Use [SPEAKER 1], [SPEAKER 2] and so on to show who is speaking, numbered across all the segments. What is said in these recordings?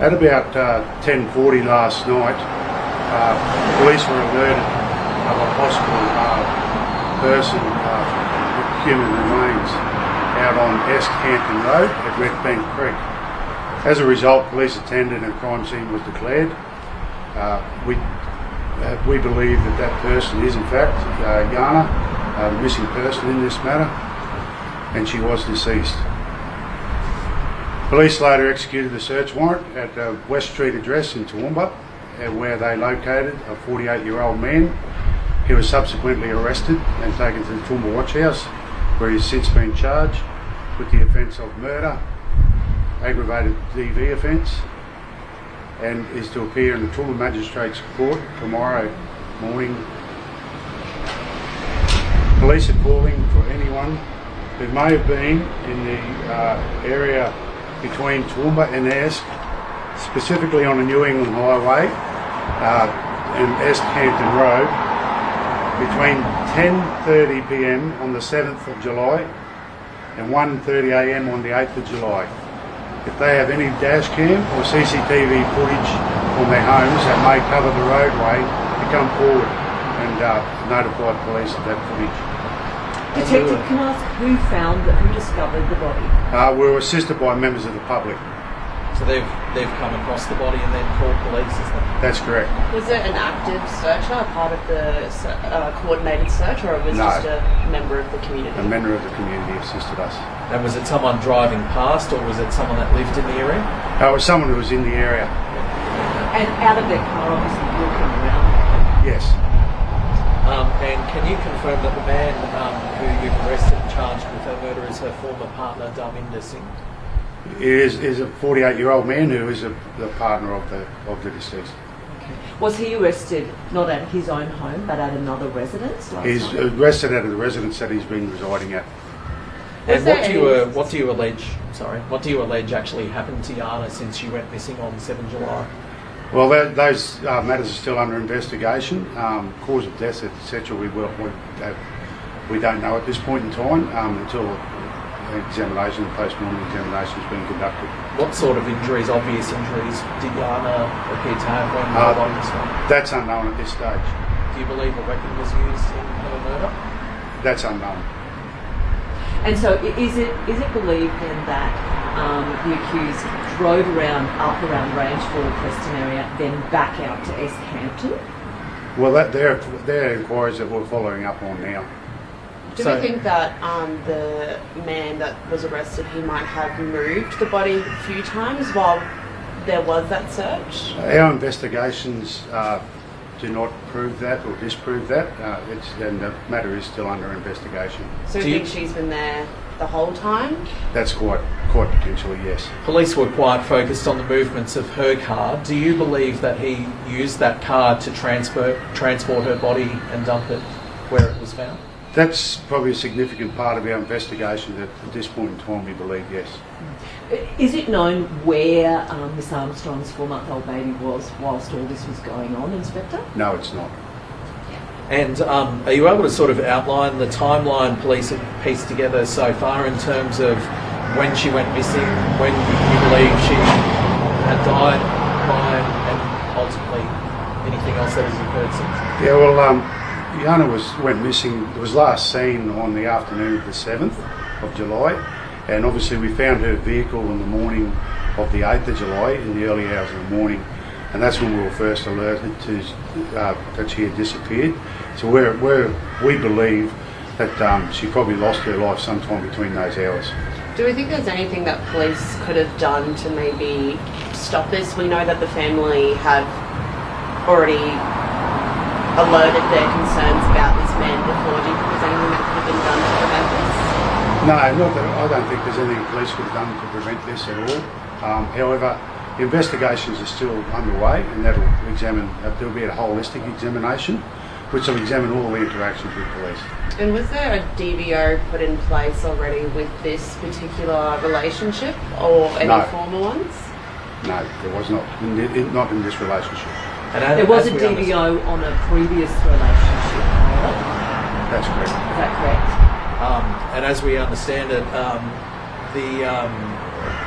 [SPEAKER 1] At about 10:40 last night, police were alerted of a possible person with human remains out on Esk Hampton Road at Red Bank Creek. As a result, police attended and a crime scene was declared. We believe that person is in fact Jana, the missing person in this matter, and she was deceased. Police later executed a search warrant at the West Street address in Toowoomba, where they located a 48-year-old man. He was subsequently arrested and taken to the Toowoomba Watch House, where he has since been charged with the offence of murder, aggravated DV offence, and is to appear in the Toowoomba Magistrates Court tomorrow morning. Police are calling for anyone who may have been in the area between Toowoomba and Esk, specifically on the New England Highway and Esk Hampton Road, between 10:30 p.m. on the 7th of July and 1:30 a.m. on the 8th of July. If they have any dash cam or CCTV footage from their homes that may cover the roadway, to come forward and notify police of that footage.
[SPEAKER 2] Detective, can I ask who discovered the body?
[SPEAKER 1] We were assisted by members of the public.
[SPEAKER 3] So they've come across the body and then called police, is that?
[SPEAKER 1] That's correct.
[SPEAKER 4] Was it an active searcher, part of the coordinated search, or it was just a member of the community?
[SPEAKER 1] A member of the community assisted us.
[SPEAKER 3] And was it someone driving past, or was it someone that lived in the area?
[SPEAKER 1] It was someone who was in the area.
[SPEAKER 2] And out of their car, obviously walking around?
[SPEAKER 1] Yes.
[SPEAKER 3] And can you confirm that the man who you've arrested and charged with her murder is her former partner, Darminder Singh?
[SPEAKER 1] He is a 48-year-old man who is the partner of the deceased.
[SPEAKER 2] Okay. Was he arrested not at his own home but at another residence?
[SPEAKER 1] He's arrested at a residence that he's been residing at.
[SPEAKER 3] And what do you allege actually happened to Jana since she went missing on 7 July?
[SPEAKER 1] Well, those matters are still under investigation. Cause of death, etc. We don't know at this point in time until examination, post-mortem examination has been conducted.
[SPEAKER 3] What sort of injuries, obvious injuries, did Jana appear to have when the body was found?
[SPEAKER 1] That's unknown at this stage.
[SPEAKER 3] Do you believe a weapon was used in her murder?
[SPEAKER 1] That's unknown.
[SPEAKER 2] And so is it believed then that the accused drove up around Rangeford, Preston area, then back out to Esk Hampton?
[SPEAKER 1] Well, they're inquiries that we're following up on now.
[SPEAKER 4] Do we think that the man that was arrested, he might have moved the body a few times while there was that search?
[SPEAKER 1] Our investigations do not prove that or disprove that, and the matter is still under investigation.
[SPEAKER 4] So you think she's been there the whole time?
[SPEAKER 1] That's quite potentially, yes.
[SPEAKER 3] Police were quite focused on the movements of her car. Do you believe that he used that car to transport her body and dump it where it was found?
[SPEAKER 1] That's probably a significant part of our investigation. That at this point in time we believe, yes.
[SPEAKER 2] Is it known where Ms Armstrong's 4-month-old baby was whilst all this was going on, Inspector?
[SPEAKER 1] No, it's not.
[SPEAKER 3] And are you able to sort of outline the timeline police have pieced together so far in terms of when she went missing, when you believe she had died, crime, and ultimately anything else that has occurred since?
[SPEAKER 1] Yeah, well, Jana went missing. It was last seen on the afternoon of the 7th of July, and obviously we found her vehicle in the morning of the 8th of July, in the early hours of the morning, and that's when we were first alerted to that she had disappeared. So we believe that she probably lost her life sometime between those hours.
[SPEAKER 4] Do we think there's anything that police could have done to maybe stop this? We know that the family have already alerted their concerns about this man before. Do you think there's anything that could have been done to prevent this?
[SPEAKER 1] No, I don't think there's anything police could have done to prevent this at all. However, investigations are still underway, and there'll be a holistic examination which will examine all the interactions with police.
[SPEAKER 4] And was there a DVO put in place already with this particular relationship, or any former ones?
[SPEAKER 1] No, there was not. Not in this relationship.
[SPEAKER 2] There was a DVO on a previous relationship, however.
[SPEAKER 1] That's correct.
[SPEAKER 2] Is that correct?
[SPEAKER 3] And as we understand it,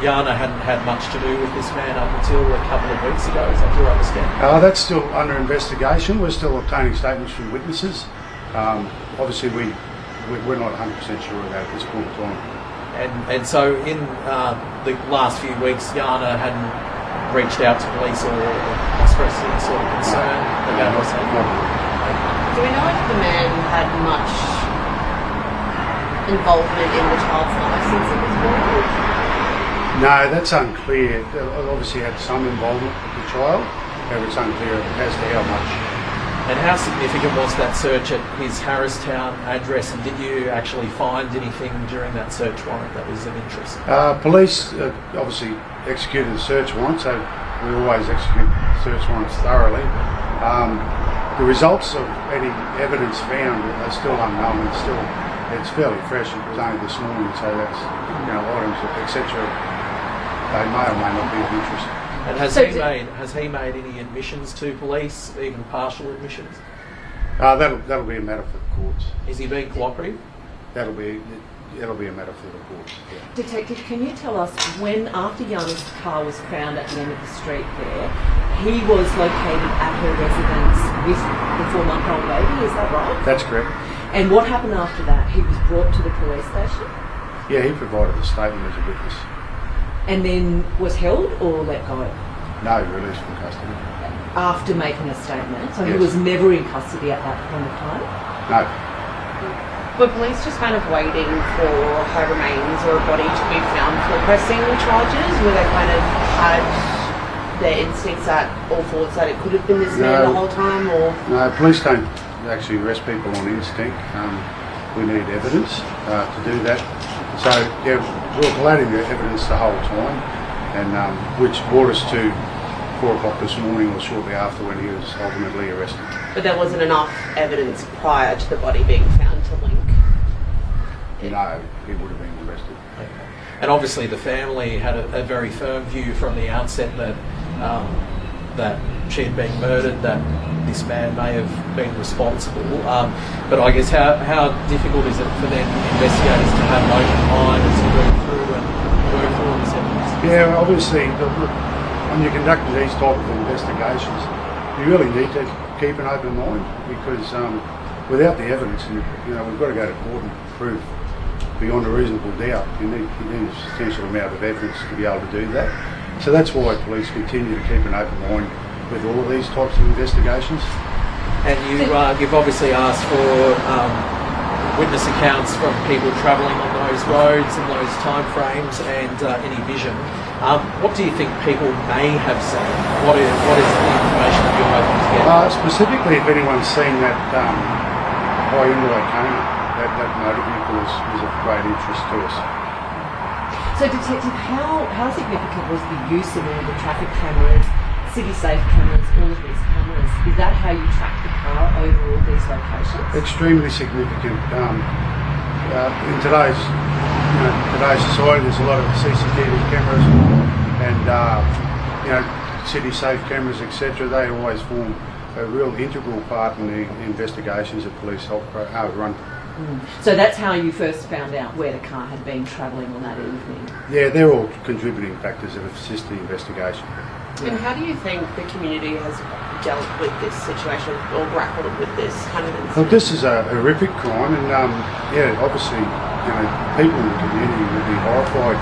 [SPEAKER 3] Jana hadn't had much to do with this man up until a couple of weeks ago. Is that your understanding?
[SPEAKER 1] That's still under investigation. We're still obtaining statements from witnesses. Obviously, we're not 100% sure of that at this point in time.
[SPEAKER 3] And so in the last few weeks, Jana hadn't reached out to police or expressed any sort of concern about what's happening.
[SPEAKER 4] Do we know if the man had much involvement in the child's life since he was born?
[SPEAKER 1] No, that's unclear. Obviously had some involvement with the child, however it's unclear as to how much.
[SPEAKER 3] And how significant was that search at his Harristown address, and did you actually find anything during that search warrant that was of interest?
[SPEAKER 1] Police obviously executed the search warrant, so we always execute search warrants thoroughly. The results of any evidence found are still unknown. It's fairly fresh. It was only this morning, so that's items etc. They may or may not be of interest.
[SPEAKER 3] And has he made any admissions to police, even partial admissions?
[SPEAKER 1] That'll be a matter for the courts.
[SPEAKER 3] Is he being cooperative?
[SPEAKER 1] That'll be a matter for the courts. Yeah.
[SPEAKER 2] Detective, can you tell us when, after Jana's car was found at the end of the street there, he was located at her residence with the 4-month-old baby, is that right?
[SPEAKER 1] That's correct.
[SPEAKER 2] And what happened after that? He was brought to the police station?
[SPEAKER 1] Yeah, he provided a statement as a witness.
[SPEAKER 2] And then was held or let go?
[SPEAKER 1] No, released from custody.
[SPEAKER 2] After making a statement? So he
[SPEAKER 1] Yes.
[SPEAKER 2] was never in custody at that point of time?
[SPEAKER 1] No.
[SPEAKER 4] Were police just kind of waiting for her remains or a body to be found for pressing charges? Were they kind of had their instincts or thoughts that it could have been this man the whole time? Or
[SPEAKER 1] No, police don't actually arrest people on instinct. We need evidence to do that. So yeah, we were collating the evidence the whole time, and which brought us to 4 o'clock this morning or shortly after when he was ultimately arrested.
[SPEAKER 4] but there wasn't enough evidence prior to the body being found to link.
[SPEAKER 1] No, he would have been arrested.
[SPEAKER 3] And obviously the family had a very firm view from the outset that that she had been murdered, that this man may have been responsible. But I guess how difficult is it for them investigators to have an open mind as you go through and work through all this evidence?
[SPEAKER 1] Yeah, obviously, when you're conducting these type of investigations, you really need to keep an open mind because without the evidence, and we've got to go to court and prove beyond a reasonable doubt. You need a substantial amount of evidence to be able to do that. So that's why police continue to keep an open mind with all of these types of investigations.
[SPEAKER 3] And you've obviously asked for witness accounts from people travelling on those roads in those time frames and any vision. What do you think people may have seen? What is the information that you're hoping to get?
[SPEAKER 1] Specifically, if anyone's seen that Hyundai Kona, that motor vehicle is of great interest to us.
[SPEAKER 2] So, Detective, how significant was the use of all the traffic cameras, city safe cameras, all of these cameras? Is that how you track the car over all these locations?
[SPEAKER 1] Extremely significant. In today's society, there's a lot of CCTV cameras and city safe cameras, etc. They always form a real integral part in the investigations that police run.
[SPEAKER 2] So that's how you first found out where the car had been travelling on that evening?
[SPEAKER 1] Yeah, they're all contributing factors that assist the investigation.
[SPEAKER 4] And how do you think the community has dealt with this situation or grappled with this kind of incident?
[SPEAKER 1] Well, this is a horrific crime, and obviously, people in the community would be horrified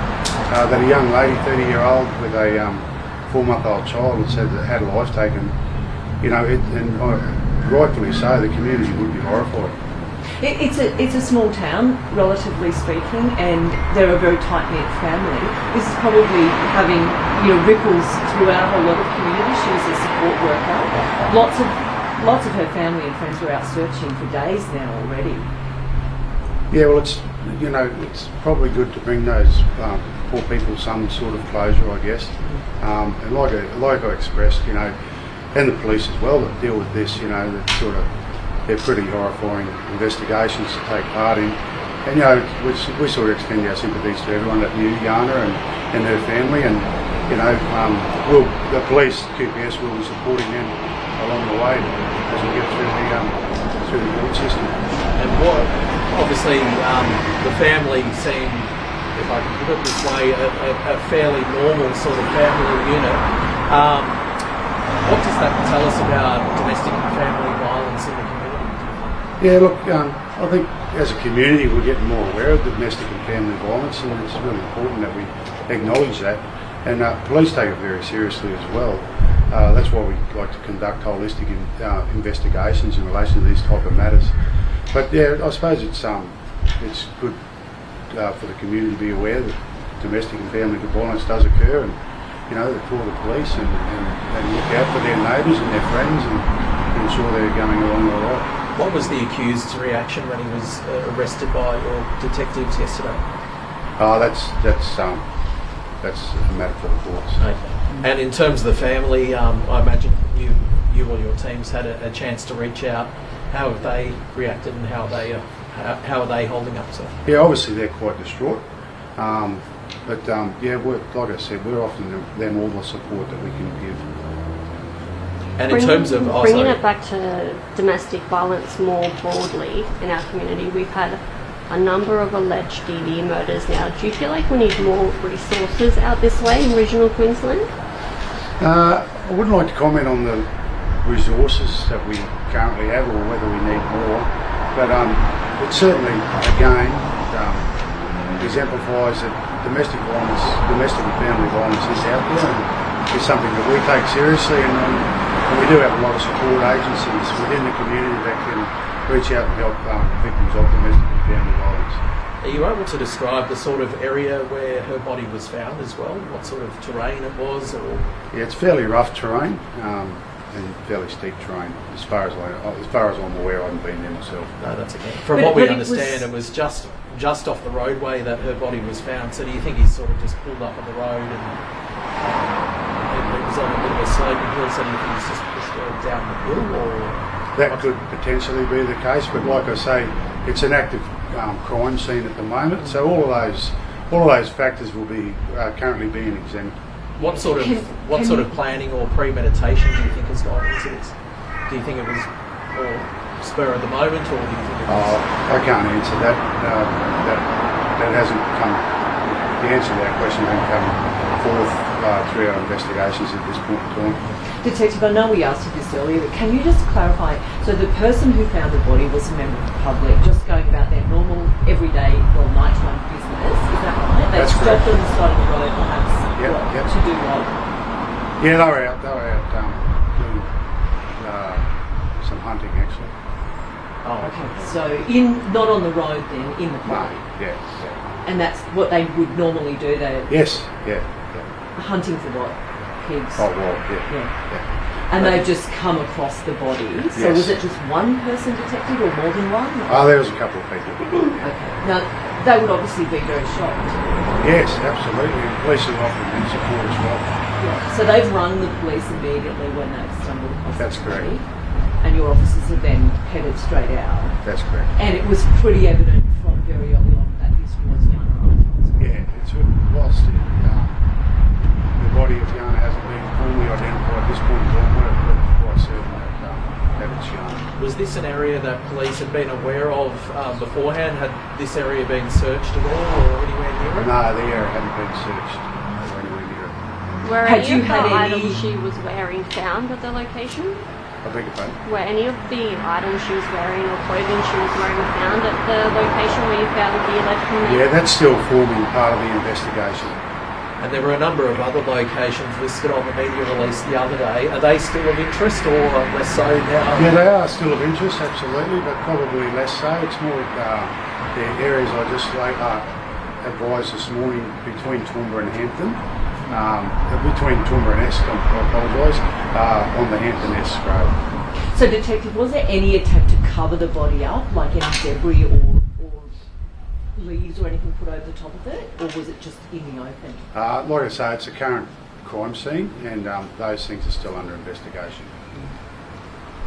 [SPEAKER 1] that a young lady, 30-year-old, with a 4-month-old child had a life taken. And rightfully so, the community would be horrified.
[SPEAKER 2] It's a small town, relatively speaking, and they're a very tight-knit family. This is probably having ripples throughout a lot of communities. She was a support worker. Lots of her family and friends were out searching for days now already.
[SPEAKER 1] Yeah, well, it's probably good to bring those poor people some sort of closure, I guess. And like I expressed, and the police as well that deal with this, they're pretty horrifying investigations to take part in. And we sort of extend our sympathies to everyone that knew Jana and her family, and the police, QPS, will be supporting them along the way as we get through the court system.
[SPEAKER 3] And obviously the family seem if I can put it this way, a fairly normal sort of family unit. What does that tell us about domestic and family violence in the community?
[SPEAKER 1] Yeah, look, I think as a community we're getting more aware of domestic and family violence, and it's really important that we acknowledge that. And police take it very seriously as well. That's why we like to conduct holistic investigations in relation to these type of matters. But yeah, I suppose it's good for the community to be aware that domestic and family violence does occur, and they call the police and look out for their neighbours and their friends and ensure they're going along all right.
[SPEAKER 3] What was the accused's reaction when he was arrested by your detectives yesterday?
[SPEAKER 1] Oh, that's a matter for the courts.
[SPEAKER 3] Okay. And in terms of the family, I imagine you or your teams had a chance to reach out. How have they reacted, and how are they holding up? So
[SPEAKER 1] yeah, obviously they're quite distraught. But yeah, like I said, we're offering them all the support that we can give.
[SPEAKER 3] And in terms of
[SPEAKER 5] bringing it back to domestic violence more broadly in our community, we've had a number of alleged DV murders now. Do you feel like we need more resources out this way in regional Queensland?
[SPEAKER 1] I wouldn't like to comment on the resources that we currently have or whether we need more, but it certainly, again, exemplifies that domestic and family violence is out there, and it's something that we take seriously, and we do have a lot of support agencies within the community that can reach out and help victims of domestic and family violence.
[SPEAKER 3] Are you able to describe the sort of area where her body was found as well? What sort of terrain it was? Or
[SPEAKER 1] yeah, it's fairly rough terrain and fairly steep terrain. As far as I'm aware, I haven't been there myself.
[SPEAKER 3] No, that's okay. From what we understand, it was just off the roadway that her body was found. So do you think he sort of just pulled up on the road and it was on a bit of a sloping hill? So do you think he's just pushed her down the hill, or
[SPEAKER 1] that could potentially be the case? But like I say, it's an active crime scene at the moment, so all of those factors will be currently being examined.
[SPEAKER 3] What sort of planning or premeditation do you think has gone into this? Do you think it was more spur of the moment, or do you think it was?
[SPEAKER 1] I can't answer that. That hasn't come. The answer to that question hasn't come forth through our investigations at this point in time.
[SPEAKER 2] Detective, I know we asked you this earlier, but can you just clarify, so the person who found the body was a member of the public, just going about their normal, everyday, nighttime business, is that right? They
[SPEAKER 1] That's
[SPEAKER 2] stopped
[SPEAKER 1] correct.
[SPEAKER 2] on the side of the road, perhaps,
[SPEAKER 1] Yep.
[SPEAKER 2] to do what?
[SPEAKER 1] Yeah, they were out doing some hunting actually.
[SPEAKER 3] Oh,
[SPEAKER 2] Okay, so not on the road then, in the
[SPEAKER 1] No,
[SPEAKER 2] park.
[SPEAKER 1] yeah.
[SPEAKER 2] And that's what they would normally do, they're
[SPEAKER 1] Yes, yeah.
[SPEAKER 2] hunting for what? Pigs?
[SPEAKER 1] Oh well, yeah.
[SPEAKER 2] Yeah. And they've just come across the body. So
[SPEAKER 1] Yes.
[SPEAKER 2] was it just one person detected or more than one?
[SPEAKER 1] Oh, there was a couple of people. Yeah.
[SPEAKER 2] Okay. Now, they would obviously be very shocked.
[SPEAKER 1] Yes, absolutely. And police have offered them support as well.
[SPEAKER 2] Yeah. So they've rung the police immediately when they've stumbled across
[SPEAKER 1] That's
[SPEAKER 2] the body.
[SPEAKER 1] correct.
[SPEAKER 2] And your officers have then headed straight out.
[SPEAKER 1] That's correct.
[SPEAKER 2] And it was pretty evident from very early on that this was Jana Armstrong.
[SPEAKER 1] Yeah, whilst the body of Jana hasn't been formally identified at this point in time, we're quite certain that it's Jana.
[SPEAKER 3] was this an area that police had been aware of beforehand? Had this area been searched at all, or anywhere near it?
[SPEAKER 1] No, the area hadn't been searched or anywhere near it.
[SPEAKER 5] Were
[SPEAKER 2] Had
[SPEAKER 5] any
[SPEAKER 2] you
[SPEAKER 5] of
[SPEAKER 2] had
[SPEAKER 5] the
[SPEAKER 2] any-
[SPEAKER 5] items she was wearing found at the location?
[SPEAKER 1] I beg your pardon?
[SPEAKER 5] Were any of the items she was wearing or clothing she was wearing found at the location where you found the alleged criminal?
[SPEAKER 1] Yeah, that's still forming part of the investigation.
[SPEAKER 3] And there were a number of other locations listed on the media release the other day. Are they still of interest, or less so now?
[SPEAKER 1] Yeah, they are still of interest, absolutely, but probably less so. It's more the areas I just advised this morning between Toowoomba and Hampton. Between Toowoomba and Esk, I apologise, on the Hampton Esk Road.
[SPEAKER 2] So, Detective, was there any attempt to cover the body up, like any debris or leaves or anything put over the top of it, or was it just in the open?
[SPEAKER 1] Like I say, it's a current crime scene, and those things are still under investigation.